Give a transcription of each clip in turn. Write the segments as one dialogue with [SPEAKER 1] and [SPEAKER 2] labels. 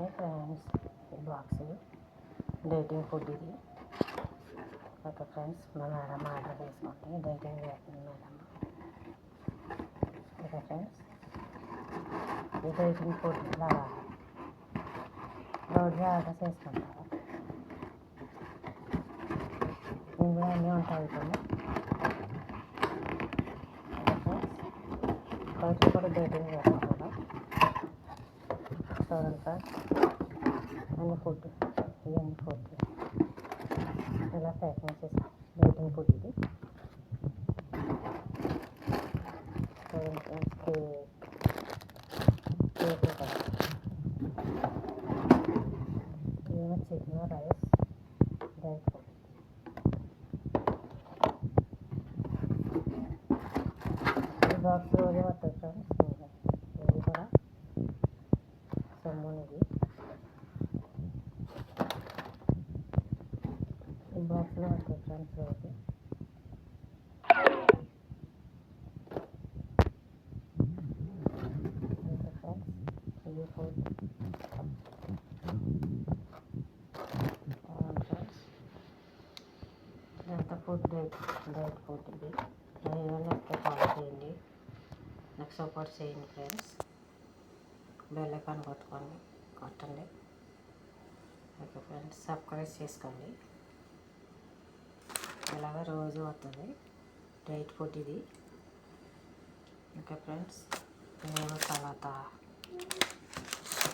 [SPEAKER 1] Hi friends, ఈ box dieting food ఇది. Okay friends, మా మేడం ఆర్డర్ చేసుకోండి. డైటింగ్ చేస్తుంది మేడం. ఓకే ఫ్రెండ్స్, ఈ డైటింగ్ ఫుడ్ ఇలా రోజు ఆర్డర్ చేసుకుంటారు. ఇందులో అన్నీ ఉంటాయి కొన్ని. ఓకే ఫ్రెండ్స్, కూడా డైటింగ్ చేసుకుంటారు. చూడండి ఫ్రెండ్స్, అన్ని ఫుడ్ ఇవన్నీ ఫుడ్ ఇలా ప్యాకింగ్ చేసి డైటింగ్ ఫుడ్ ఇది. చూడండి ఫ్రెండ్స్, కేక్ కూడా ఇవేమో చికెన్ రైస్ డైట్ ఫుడ్. ఈ బాక్స్ రోజు వస్తుంది ఫ్రెండ్స్. ఇది కూడా సొమ్మునిది. ఈ బాక్స్లో వస్తుంది ఫ్రెండ్స్ రోజు. ఇంకా ఫ్రెండ్స్, ఇది ఫుడ్ ఫ్రెండ్స్, ఇదంతా ఫుడ్ డైట్ ఫుడ్ ఇది. నెక్స్ట్ ఫాలో చేయండి, నాకు సపోర్ట్ చేయండి ఫ్రెండ్స్. బెల్ ఐకాన్ కొట్టండి. ఓకే ఫ్రెండ్స్, సబ్స్క్రైబ్ చేసుకోండి. ఇలాగ రోజు వస్తుంది డైట్ ఫుడ్ ఇది. ఓకే ఫ్రెండ్స్, ఇదేమో సలాతా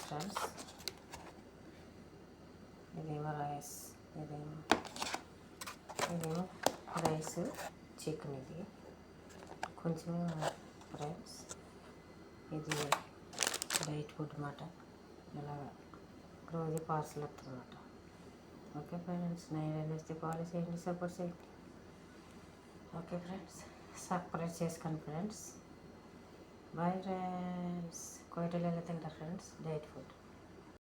[SPEAKER 1] ఫ్రెండ్స్, ఇదేమో రైస్, ఇదేమో రైస్ చికెన్ ఇది కొంచెం ఫ్రెండ్స్. ఇది డైట్ ఫుడ్ అన్నమాట. ఇలాగ రోజు పార్సల్ వస్తుంది అన్నమాట. ఓకే ఫ్రెండ్స్, నేను నచ్చితే ఫాలో చేయండి, సపోర్ట్ చేయండి. ఓకే ఫ్రెండ్స్, సబ్స్క్రైబ్ చేసుకోండి ఫ్రెండ్స్. Bye friends. కోయటలు ఎలా తింటారు ఫ్రెండ్స్ డైట్ ఫుడ్.